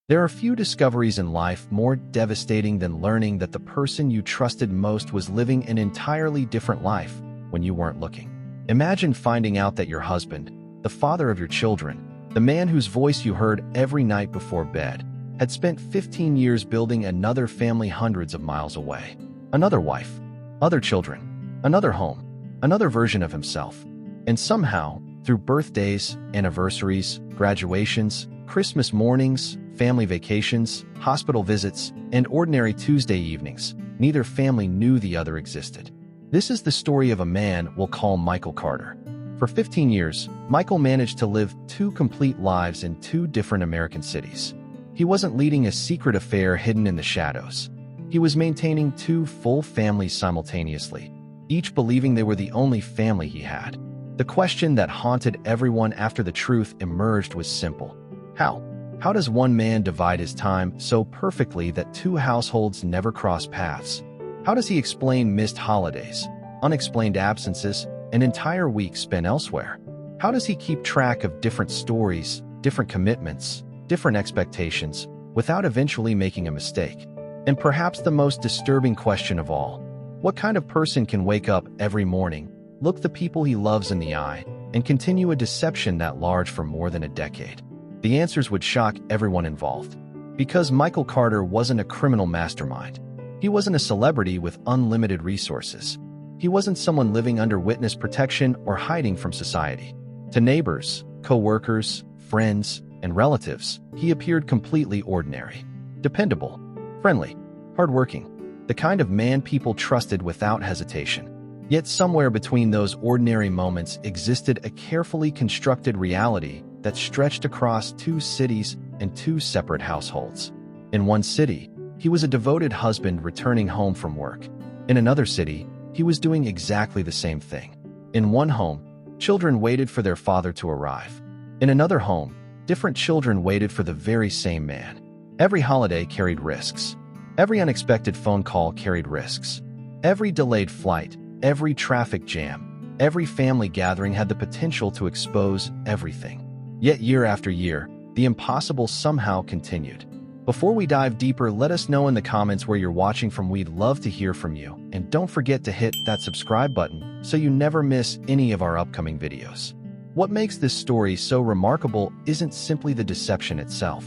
There are few discoveries in life more devastating than learning that the person you trusted most was living an entirely different life when you weren't looking. Imagine finding out that your husband, the father of your children, the man whose voice you heard every night before bed, had spent 15 years building another family hundreds of miles away. Another wife, other children, another home, another version of himself. And somehow, through birthdays, anniversaries, graduations, Christmas mornings, family vacations, hospital visits, and ordinary Tuesday evenings, neither family knew the other existed. This is the story of a man we'll call Michael Carter. For 15 years, Michael managed to live two complete lives in two different American cities. He wasn't leading a secret affair hidden in the shadows. He was maintaining two full families simultaneously, each believing they were the only family he had. The question that haunted everyone after the truth emerged was simple. How? How does one man divide his time so perfectly that two households never cross paths? How does he explain missed holidays, unexplained absences, and entire weeks spent elsewhere? How does he keep track of different stories, different commitments, different expectations, without eventually making a mistake? And perhaps the most disturbing question of all, what kind of person can wake up every morning, look the people he loves in the eye, and continue a deception that large for more than a decade? The answers would shock everyone involved. Because Michael Carter wasn't a criminal mastermind. He wasn't a celebrity with unlimited resources. He wasn't someone living under witness protection or hiding from society. To neighbors, co-workers, friends, and relatives, he appeared completely ordinary. Dependable, friendly, hardworking, the kind of man people trusted without hesitation. Yet somewhere between those ordinary moments existed a carefully constructed reality that stretched across two cities and two separate households. In one city, he was a devoted husband returning home from work. In another city, he was doing exactly the same thing. In one home, children waited for their father to arrive. In another home, different children waited for the very same man. Every holiday carried risks. Every unexpected phone call carried risks. Every delayed flight, every traffic jam, every family gathering had the potential to expose everything. Yet year after year, the impossible somehow continued. Before we dive deeper, let us know in the comments where you're watching from. We'd love to hear from you. And don't forget to hit that subscribe button so you never miss any of our upcoming videos. What makes this story so remarkable isn't simply the deception itself.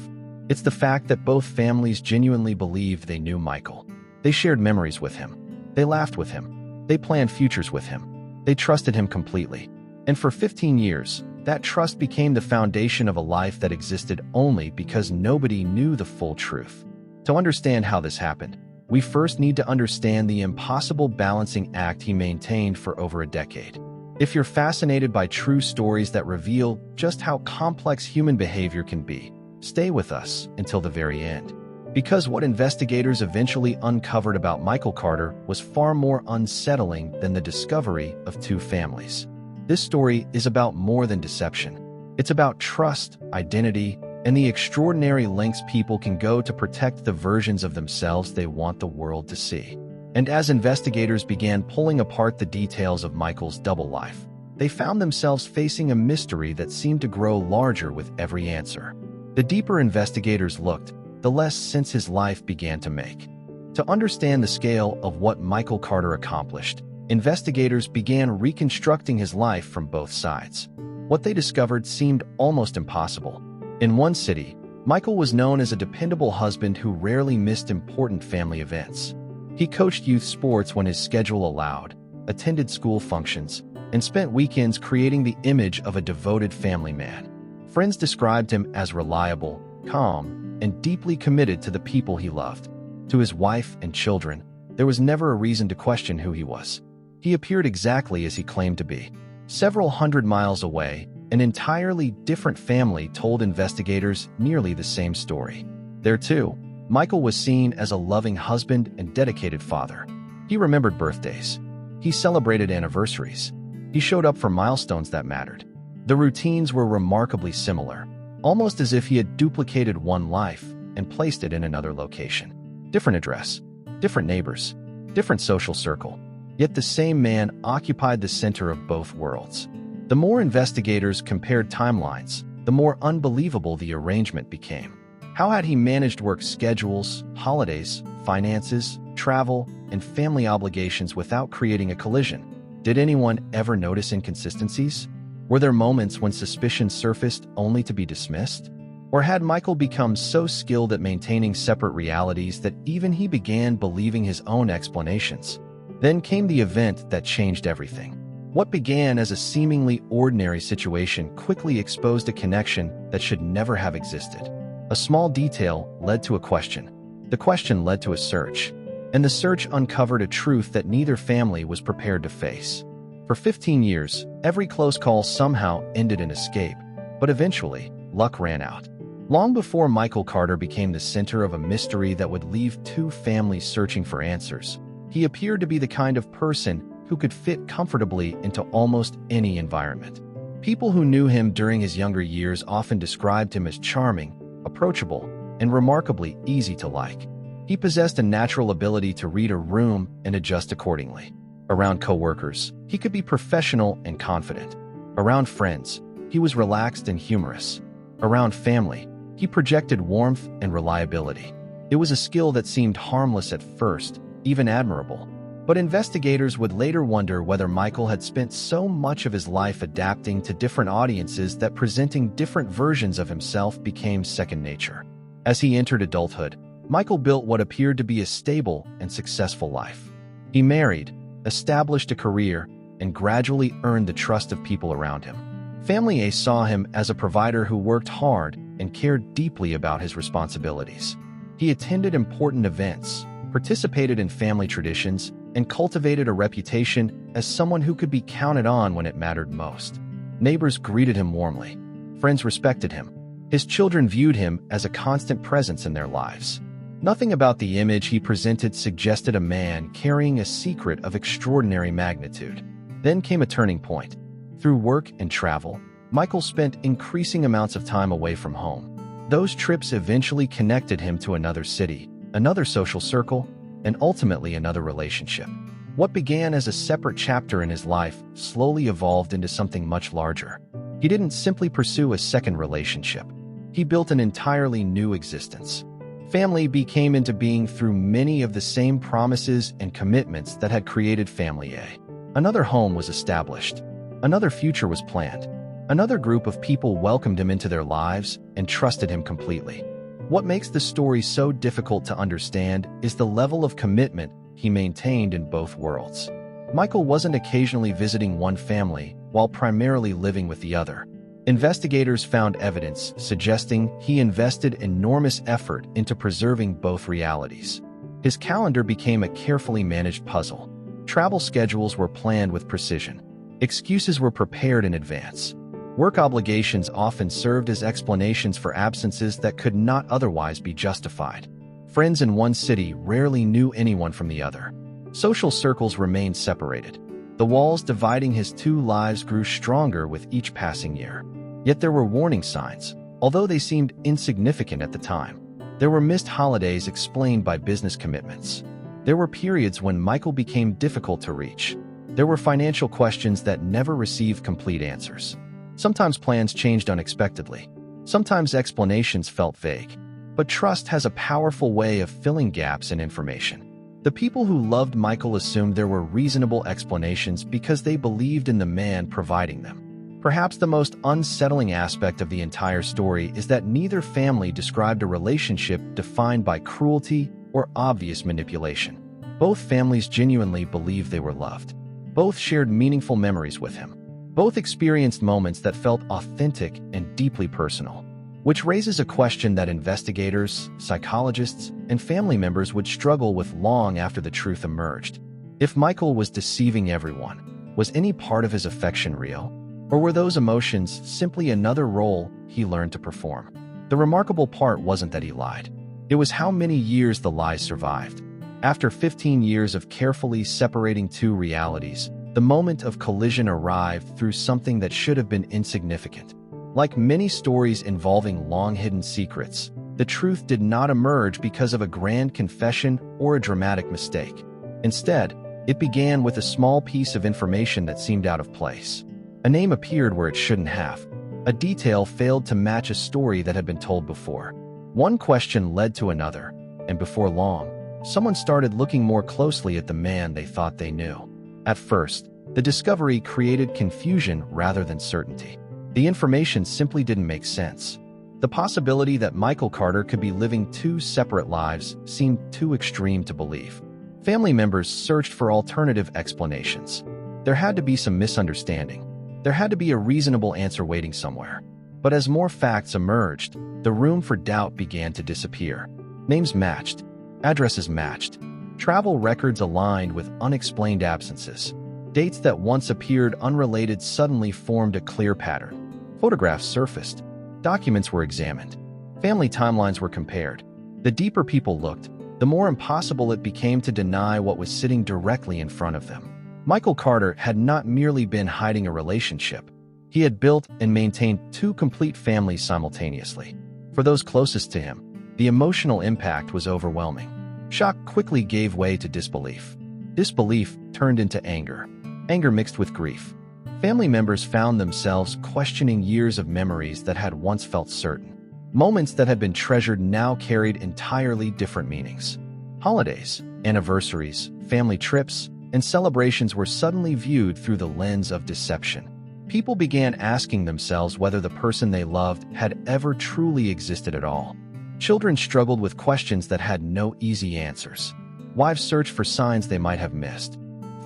It's the fact that both families genuinely believed they knew Michael. They shared memories with him. They laughed with him. They planned futures with him. They trusted him completely. And for 15 years, that trust became the foundation of a life that existed only because nobody knew the full truth. To understand how this happened, we first need to understand the impossible balancing act he maintained for over a decade. If you're fascinated by true stories that reveal just how complex human behavior can be, stay with us until the very end. Because what investigators eventually uncovered about Michael Carter was far more unsettling than the discovery of two families. This story is about more than deception. It's about trust, identity, and the extraordinary lengths people can go to protect the versions of themselves they want the world to see. And as investigators began pulling apart the details of Michael's double life, they found themselves facing a mystery that seemed to grow larger with every answer. The deeper investigators looked, the less sense his life began to make. To understand the scale of what Michael Carter accomplished, investigators began reconstructing his life from both sides. What they discovered seemed almost impossible. In one city, Michael was known as a dependable husband who rarely missed important family events. He coached youth sports when his schedule allowed, attended school functions, and spent weekends creating the image of a devoted family man. Friends described him as reliable, calm, and deeply committed to the people he loved. To his wife and children, there was never a reason to question who he was. He appeared exactly as he claimed to be. Several hundred miles away, an entirely different family told investigators nearly the same story. There too, Michael was seen as a loving husband and dedicated father. He remembered birthdays. He celebrated anniversaries. He showed up for milestones that mattered. The routines were remarkably similar, almost as if he had duplicated one life and placed it in another location. Different address, different neighbors, different social circle. Yet the same man occupied the center of both worlds. The more investigators compared timelines, the more unbelievable the arrangement became. How had he managed work schedules, holidays, finances, travel, and family obligations without creating a collision? Did anyone ever notice inconsistencies? Were there moments when suspicion surfaced only to be dismissed? Or had Michael become so skilled at maintaining separate realities that even he began believing his own explanations? Then came the event that changed everything. What began as a seemingly ordinary situation quickly exposed a connection that should never have existed. A small detail led to a question. The question led to a search. And the search uncovered a truth that neither family was prepared to face. For 15 years, every close call somehow ended in escape. But eventually, luck ran out. Long before Michael Carter became the center of a mystery that would leave two families searching for answers, he appeared to be the kind of person who could fit comfortably into almost any environment. People who knew him during his younger years often described him as charming, approachable, and remarkably easy to like. He possessed a natural ability to read a room and adjust accordingly. Around coworkers, he could be professional and confident. Around friends, he was relaxed and humorous. Around family, he projected warmth and reliability. It was a skill that seemed harmless at first, even admirable. But investigators would later wonder whether Michael had spent so much of his life adapting to different audiences that presenting different versions of himself became second nature. As he entered adulthood, Michael built what appeared to be a stable and successful life. He married, established a career, and gradually earned the trust of people around him. Family A saw him as a provider who worked hard and cared deeply about his responsibilities. He attended important events, participated in family traditions, and cultivated a reputation as someone who could be counted on when it mattered most. Neighbors greeted him warmly. Friends respected him. His children viewed him as a constant presence in their lives. Nothing about the image he presented suggested a man carrying a secret of extraordinary magnitude. Then came a turning point. Through work and travel, Michael spent increasing amounts of time away from home. Those trips eventually connected him to another city, another social circle, and ultimately another relationship. What began as a separate chapter in his life slowly evolved into something much larger. He didn't simply pursue a second relationship. He built an entirely new existence. Family B came into being through many of the same promises and commitments that had created Family A. Another home was established. Another future was planned. Another group of people welcomed him into their lives and trusted him completely. What makes the story so difficult to understand is the level of commitment he maintained in both worlds. Michael wasn't occasionally visiting one family while primarily living with the other. Investigators found evidence suggesting he invested enormous effort into preserving both realities. His calendar became a carefully managed puzzle. Travel schedules were planned with precision. Excuses were prepared in advance. Work obligations often served as explanations for absences that could not otherwise be justified. Friends in one city rarely knew anyone from the other. Social circles remained separated. The walls dividing his two lives grew stronger with each passing year. Yet there were warning signs, although they seemed insignificant at the time. There were missed holidays explained by business commitments. There were periods when Michael became difficult to reach. There were financial questions that never received complete answers. Sometimes plans changed unexpectedly. Sometimes explanations felt vague. But trust has a powerful way of filling gaps in information. The people who loved Michael assumed there were reasonable explanations because they believed in the man providing them. Perhaps the most unsettling aspect of the entire story is that neither family described a relationship defined by cruelty or obvious manipulation. Both families genuinely believed they were loved. Both shared meaningful memories with him. Both experienced moments that felt authentic and deeply personal. Which raises a question that investigators, psychologists, and family members would struggle with long after the truth emerged. If Michael was deceiving everyone, was any part of his affection real? Or were those emotions simply another role he learned to perform? The remarkable part wasn't that he lied. It was how many years the lies survived. After 15 years of carefully separating two realities, the moment of collision arrived through something that should have been insignificant. Like many stories involving long-hidden secrets, the truth did not emerge because of a grand confession or a dramatic mistake. Instead, it began with a small piece of information that seemed out of place. A name appeared where it shouldn't have. A detail failed to match a story that had been told before. One question led to another, and before long, someone started looking more closely at the man they thought they knew. At first, the discovery created confusion rather than certainty. The information simply didn't make sense. The possibility that Michael Carter could be living two separate lives seemed too extreme to believe. Family members searched for alternative explanations. There had to be some misunderstanding. There had to be a reasonable answer waiting somewhere. But as more facts emerged, the room for doubt began to disappear. Names matched, addresses matched, travel records aligned with unexplained absences. Dates that once appeared unrelated suddenly formed a clear pattern. Photographs surfaced. Documents were examined. Family timelines were compared. The deeper people looked, the more impossible it became to deny what was sitting directly in front of them. Michael Carter had not merely been hiding a relationship. He had built and maintained two complete families simultaneously. For those closest to him, the emotional impact was overwhelming. Shock quickly gave way to disbelief. Disbelief turned into anger. Anger mixed with grief. Family members found themselves questioning years of memories that had once felt certain. Moments that had been treasured now carried entirely different meanings. Holidays, anniversaries, family trips, and celebrations were suddenly viewed through the lens of deception. People began asking themselves whether the person they loved had ever truly existed at all. Children struggled with questions that had no easy answers. Wives searched for signs they might have missed.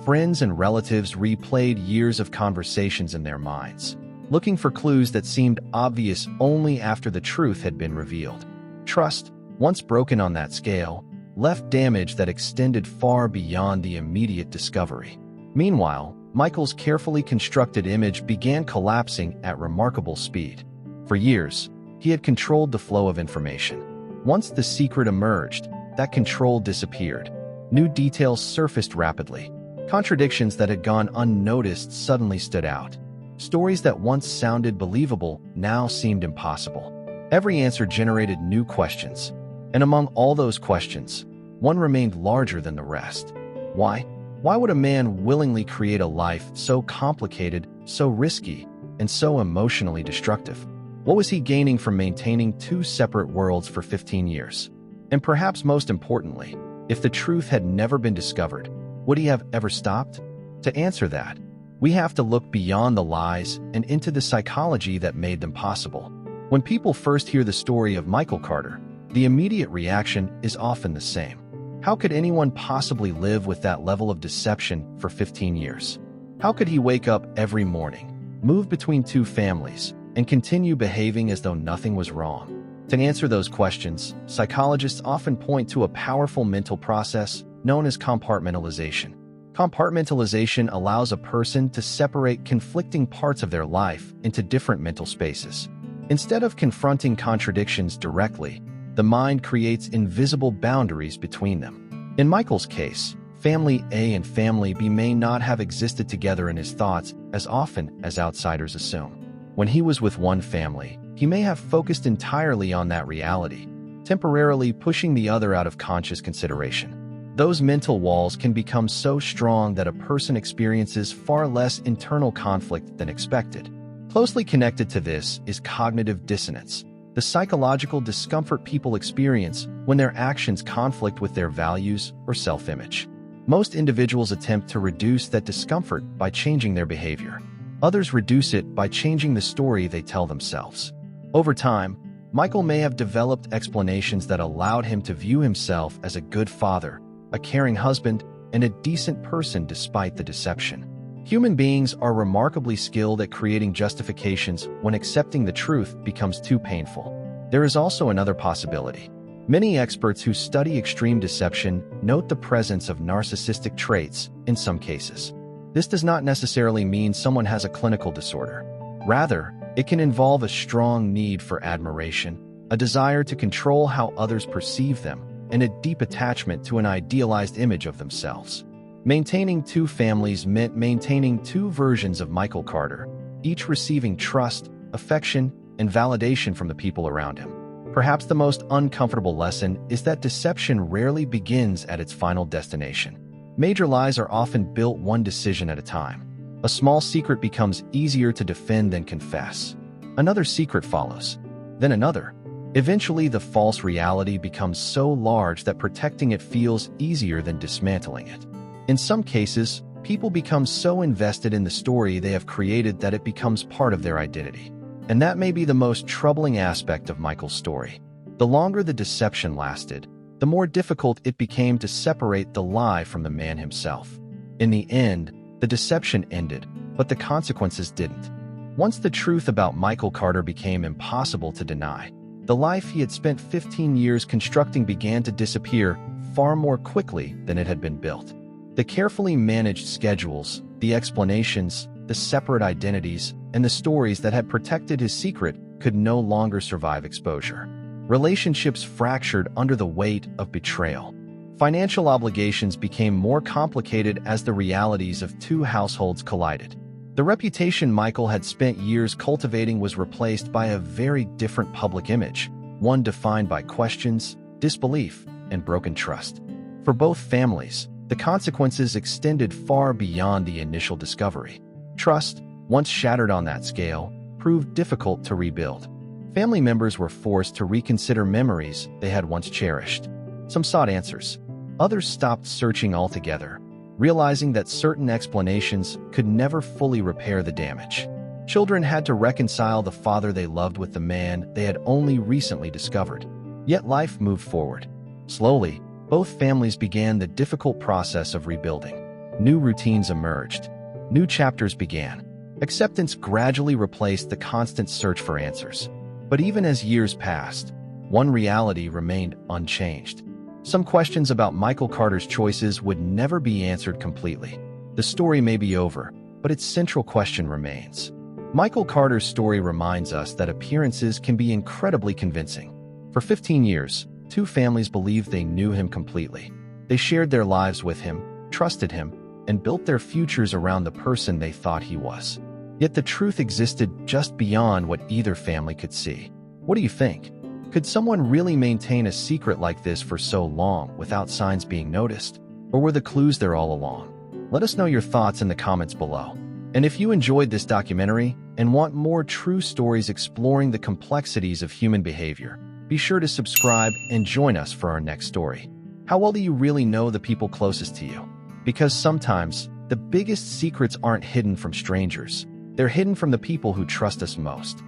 Friends and relatives replayed years of conversations in their minds, looking for clues that seemed obvious only after the truth had been revealed. Trust, once broken on that scale, left damage that extended far beyond the immediate discovery. Meanwhile, Michael's carefully constructed image began collapsing at remarkable speed. For years, he had controlled the flow of information. Once the secret emerged, that control disappeared. New details surfaced rapidly. Contradictions that had gone unnoticed suddenly stood out. Stories that once sounded believable now seemed impossible. Every answer generated new questions. And among all those questions, one remained larger than the rest. Why? Why would a man willingly create a life so complicated, so risky, and so emotionally destructive? What was he gaining from maintaining two separate worlds for 15 years? And perhaps most importantly, if the truth had never been discovered, would he have ever stopped? To answer that, we have to look beyond the lies and into the psychology that made them possible. When people first hear the story of Michael Carter, the immediate reaction is often the same. How could anyone possibly live with that level of deception for 15 years? How could he wake up every morning, move between two families, and continue behaving as though nothing was wrong? To answer those questions, psychologists often point to a powerful mental process known as compartmentalization. Compartmentalization allows a person to separate conflicting parts of their life into different mental spaces. Instead of confronting contradictions directly, the mind creates invisible boundaries between them. In Michael's case, Family A and Family B may not have existed together in his thoughts as often as outsiders assume. When he was with one family, he may have focused entirely on that reality, temporarily pushing the other out of conscious consideration. Those mental walls can become so strong that a person experiences far less internal conflict than expected. Closely connected to this is cognitive dissonance, the psychological discomfort people experience when their actions conflict with their values or self-image. Most individuals attempt to reduce that discomfort by changing their behavior. Others reduce it by changing the story they tell themselves. Over time, Michael may have developed explanations that allowed him to view himself as a good father, a caring husband, and a decent person despite the deception. Human beings are remarkably skilled at creating justifications when accepting the truth becomes too painful. There is also another possibility. Many experts who study extreme deception note the presence of narcissistic traits in some cases. This does not necessarily mean someone has a clinical disorder. Rather, it can involve a strong need for admiration, a desire to control how others perceive them, and a deep attachment to an idealized image of themselves. Maintaining two families meant maintaining two versions of Michael Carter, each receiving trust, affection, and validation from the people around him. Perhaps the most uncomfortable lesson is that deception rarely begins at its final destination. Major lies are often built one decision at a time. A small secret becomes easier to defend than confess. Another secret follows, then another. Eventually, the false reality becomes so large that protecting it feels easier than dismantling it. In some cases, people become so invested in the story they have created that it becomes part of their identity. And that may be the most troubling aspect of Michael's story. The longer the deception lasted, the more difficult it became to separate the lie from the man himself. In the end, the deception ended, but the consequences didn't. Once the truth about Michael Carter became impossible to deny, the life he had spent 15 years constructing began to disappear far more quickly than it had been built. The carefully managed schedules, the explanations, the separate identities, and the stories that had protected his secret could no longer survive exposure. Relationships fractured under the weight of betrayal. Financial obligations became more complicated as the realities of two households collided. The reputation Michael had spent years cultivating was replaced by a very different public image, one defined by questions, disbelief, and broken trust. For both families, the consequences extended far beyond the initial discovery. Trust, once shattered on that scale, proved difficult to rebuild. Family members were forced to reconsider memories they had once cherished. Some sought answers. Others stopped searching altogether, realizing that certain explanations could never fully repair the damage. Children had to reconcile the father they loved with the man they had only recently discovered. Yet life moved forward. Slowly, both families began the difficult process of rebuilding. New routines emerged. New chapters began. Acceptance gradually replaced the constant search for answers. But even as years passed, one reality remained unchanged. Some questions about Michael Carter's choices would never be answered completely. The story may be over, but its central question remains. Michael Carter's story reminds us that appearances can be incredibly convincing. For 15 years, two families believed they knew him completely. They shared their lives with him, trusted him, and built their futures around the person they thought he was. Yet the truth existed just beyond what either family could see. What do you think? Could someone really maintain a secret like this for so long without signs being noticed? Or were the clues there all along? Let us know your thoughts in the comments below. And if you enjoyed this documentary and want more true stories exploring the complexities of human behavior, be sure to subscribe and join us for our next story. How well do you really know the people closest to you? Because sometimes, the biggest secrets aren't hidden from strangers. They're hidden from the people who trust us most.